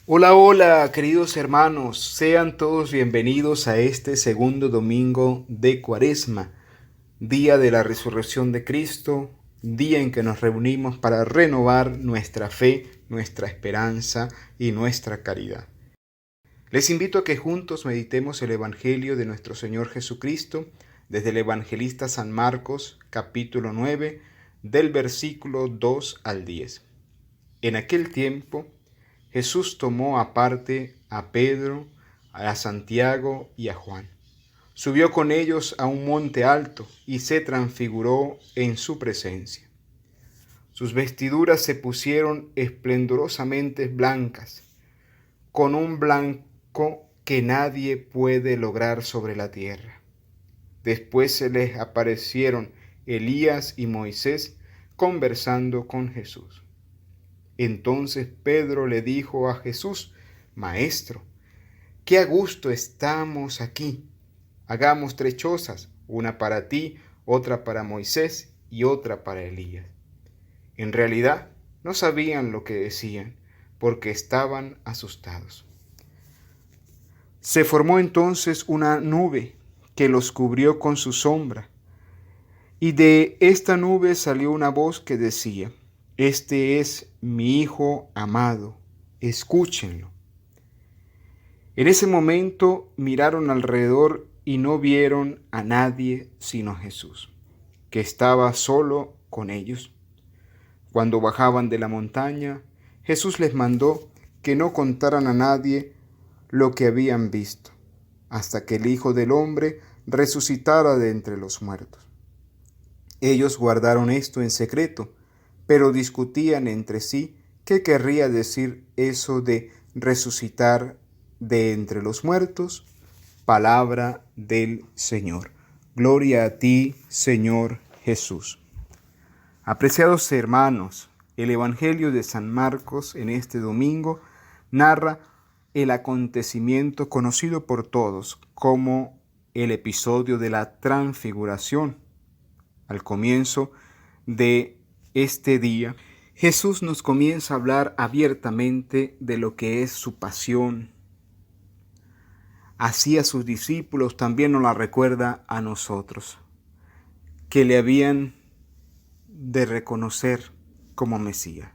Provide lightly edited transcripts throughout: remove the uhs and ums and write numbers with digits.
Hola, hola, queridos hermanos, sean todos bienvenidos a este segundo domingo de Cuaresma, día de la resurrección de Cristo, día en que nos reunimos para renovar nuestra fe, nuestra esperanza y nuestra caridad. Les invito a que juntos meditemos el Evangelio de nuestro Señor Jesucristo desde el evangelista San Marcos, capítulo 9, del versículo 2 al 10. En aquel tiempo, Jesús tomó aparte a Pedro, a Santiago y a Juan. Subió con ellos a un monte alto y se transfiguró en su presencia. Sus vestiduras se pusieron esplendorosamente blancas, con un blanco que nadie puede lograr sobre la tierra. Después se les aparecieron Elías y Moisés conversando con Jesús. Entonces Pedro le dijo a Jesús: Maestro, qué a gusto estamos aquí. Hagamos 3 chozas, una para ti, otra para Moisés y otra para Elías. En realidad no sabían lo que decían, porque estaban asustados. Se formó entonces una nube que los cubrió con su sombra, y de esta nube salió una voz que decía: Este es mi Hijo amado, escúchenlo. En ese momento miraron alrededor y no vieron a nadie sino a Jesús, que estaba solo con ellos. Cuando bajaban de la montaña, Jesús les mandó que no contaran a nadie lo que habían visto, hasta que el Hijo del Hombre resucitara de entre los muertos. Ellos guardaron esto en secreto, pero discutían entre sí qué querría decir eso de resucitar de entre los muertos. Palabra del Señor. Gloria a ti, Señor Jesús. Apreciados hermanos, el Evangelio de San Marcos en este domingo narra el acontecimiento conocido por todos como el episodio de la transfiguración. Al comienzo de este día, Jesús nos comienza a hablar abiertamente de lo que es su pasión. Así a sus discípulos también nos la recuerda a nosotros, que le habían de reconocer como Mesías.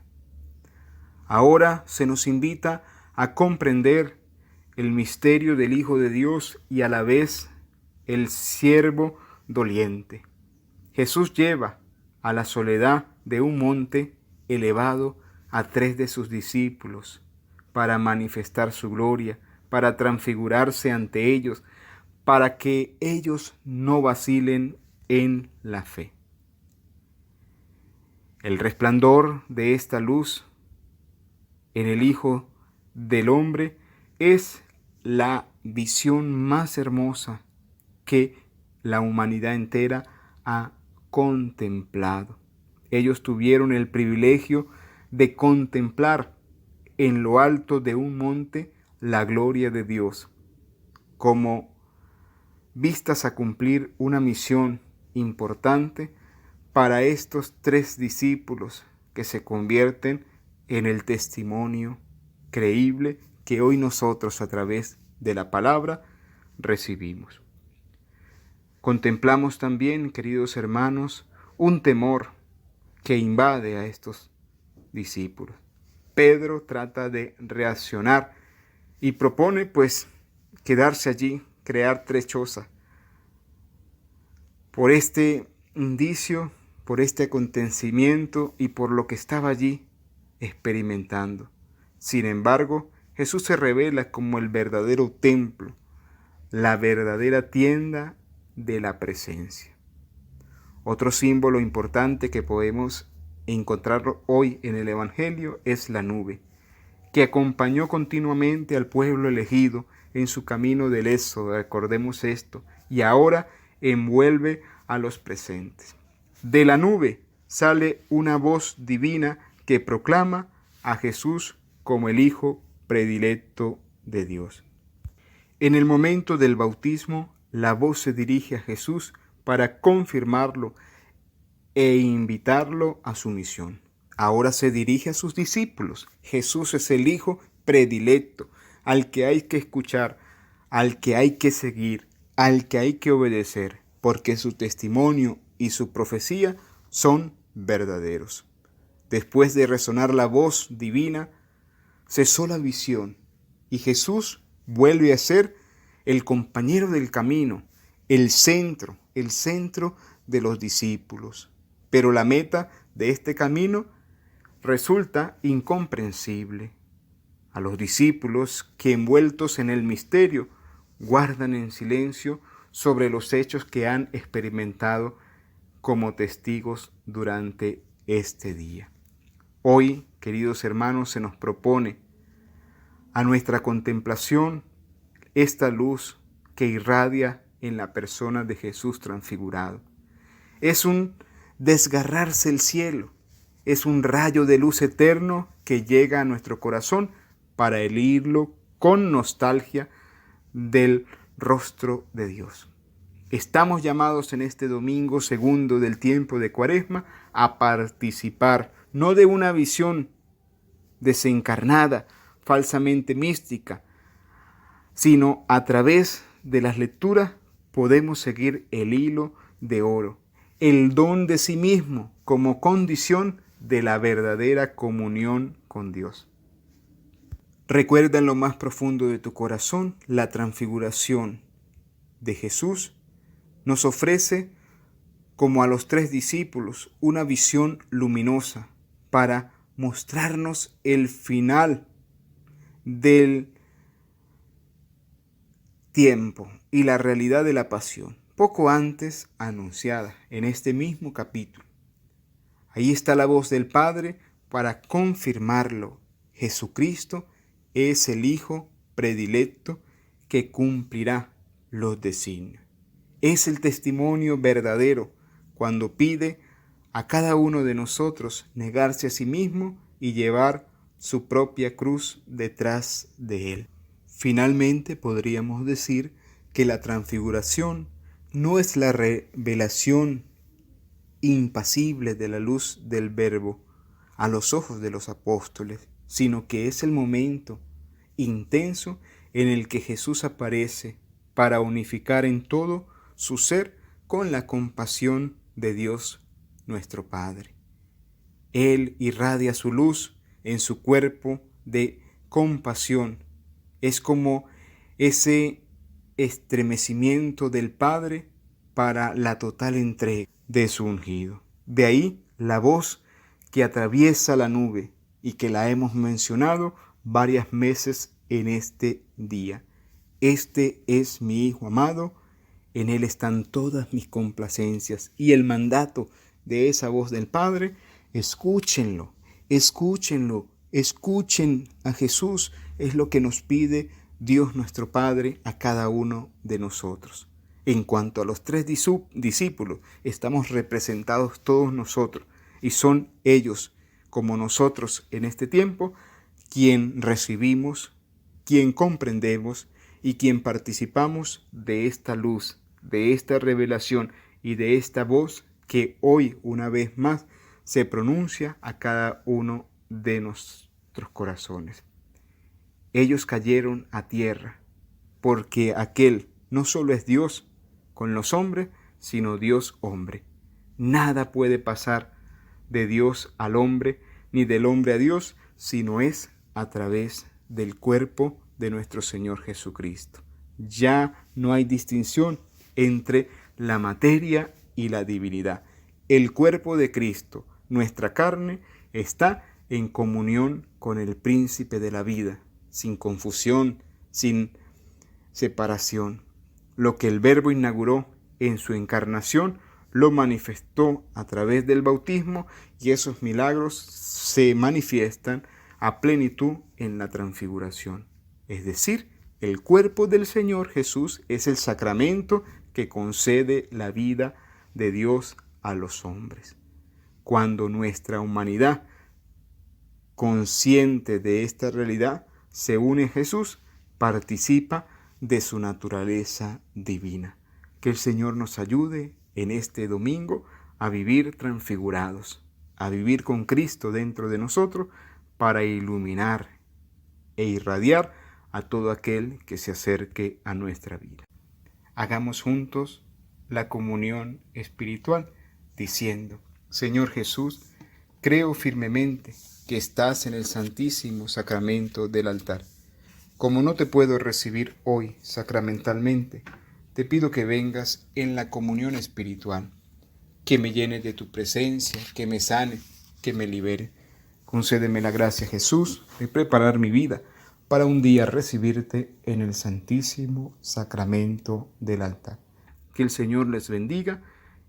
Ahora se nos invita a comprender el misterio del Hijo de Dios y a la vez el siervo doliente. Jesús lleva a la soledad de un monte elevado a 3 de sus discípulos para manifestar su gloria, para transfigurarse ante ellos, para que ellos no vacilen en la fe. El resplandor de esta luz en el Hijo del Hombre es la visión más hermosa que la humanidad entera ha contemplado. Ellos tuvieron el privilegio de contemplar en lo alto de un monte la gloria de Dios, como vistas a cumplir una misión importante para estos 3 discípulos que se convierten en el testimonio creíble que hoy nosotros a través de la palabra recibimos. Contemplamos también, queridos hermanos, un temor que invade a estos discípulos. Pedro trata de reaccionar y propone pues quedarse allí, crear 3 chozas. Por este indicio, por este acontecimiento y por lo que estaba allí experimentando. Sin embargo, Jesús se revela como el verdadero templo, la verdadera tienda de la presencia. Otro símbolo importante que podemos encontrar hoy en el Evangelio es la nube, que acompañó continuamente al pueblo elegido en su camino del éxodo, recordemos esto, y ahora envuelve a los presentes. De la nube sale una voz divina que proclama a Jesús como el Hijo predilecto de Dios. En el momento del bautismo, la voz se dirige a Jesús para confirmarlo e invitarlo a su misión. Ahora se dirige a sus discípulos. Jesús es el Hijo predilecto, al que hay que escuchar, al que hay que seguir, al que hay que obedecer, porque su testimonio y su profecía son verdaderos. Después de resonar la voz divina, cesó la visión y Jesús vuelve a ser el compañero del camino, el centro de los discípulos. Pero la meta de este camino resulta incomprensible. A los discípulos que, envueltos en el misterio, guardan en silencio sobre los hechos que han experimentado como testigos durante este día. Hoy, queridos hermanos, se nos propone a nuestra contemplación esta luz que irradia en la persona de Jesús transfigurado. Es un desgarrarse el cielo, es un rayo de luz eterno que llega a nuestro corazón para herirlo con nostalgia del rostro de Dios. Estamos llamados en este domingo segundo del tiempo de Cuaresma a participar no de una visión desencarnada, falsamente mística, sino a través de las lecturas podemos seguir el hilo de oro, el don de sí mismo como condición de la verdadera comunión con Dios. Recuerda en lo más profundo de tu corazón la transfiguración de Jesús. Nos ofrece, como a los 3 discípulos, una visión luminosa para mostrarnos el final del tiempo y la realidad de la pasión, poco antes anunciada en este mismo capítulo. Ahí está la voz del Padre para confirmarlo. Jesucristo es el Hijo predilecto que cumplirá los designios. Es el testimonio verdadero cuando pide a cada uno de nosotros negarse a sí mismo y llevar su propia cruz detrás de él. Finalmente podríamos decir que la transfiguración no es la revelación impasible de la luz del Verbo a los ojos de los apóstoles, sino que es el momento intenso en el que Jesús aparece para unificar en todo su ser con la compasión de Dios nuestro Padre. Él irradia su luz en su cuerpo de compasión. Es como ese estremecimiento del Padre para la total entrega de su ungido. De ahí la voz que atraviesa la nube y que la hemos mencionado varias veces en este día. Este es mi Hijo amado, en él están todas mis complacencias. Y el mandato de esa voz del Padre, escúchenlo, escúchenlo, escuchen a Jesús, es lo que nos pide Dios nuestro Padre a cada uno de nosotros. En cuanto a los 3 discípulos, estamos representados todos nosotros y son ellos, como nosotros en este tiempo, quien recibimos, quien comprendemos y quien participamos de esta luz, de esta revelación y de esta voz que hoy una vez más se pronuncia a cada uno de nuestros corazones. Ellos cayeron a tierra porque aquel no solo es Dios con los hombres, sino Dios hombre. Nada puede pasar de Dios al hombre, ni del hombre a Dios, sino es a través del cuerpo de nuestro Señor Jesucristo. Ya no hay distinción entre la materia y la divinidad. El cuerpo de Cristo, nuestra carne, está en comunión con el príncipe de la vida, sin confusión, sin separación. Lo que el Verbo inauguró en su encarnación, lo manifestó a través del bautismo y esos milagros se manifiestan a plenitud en la transfiguración. Es decir, el cuerpo del Señor Jesús es el sacramento que concede la vida de Dios a los hombres. Cuando nuestra humanidad, consciente de esta realidad, se une a Jesús, participa de su naturaleza divina. Que el Señor nos ayude en este domingo a vivir transfigurados, a vivir con Cristo dentro de nosotros para iluminar e irradiar a todo aquel que se acerque a nuestra vida. Hagamos juntos la comunión espiritual diciendo: Señor Jesús, creo firmemente que estás en el santísimo sacramento del altar. Como no te puedo recibir hoy sacramentalmente, te pido que vengas en la comunión espiritual, que me llene de tu presencia, que me sane, que me libere. Concédeme la gracia, Jesús, de preparar mi vida para un día recibirte en el santísimo sacramento del altar. Que el Señor les bendiga,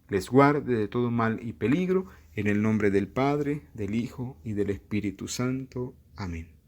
les guarde de todo mal y peligro, en el nombre del Padre, del Hijo y del Espíritu Santo. Amén.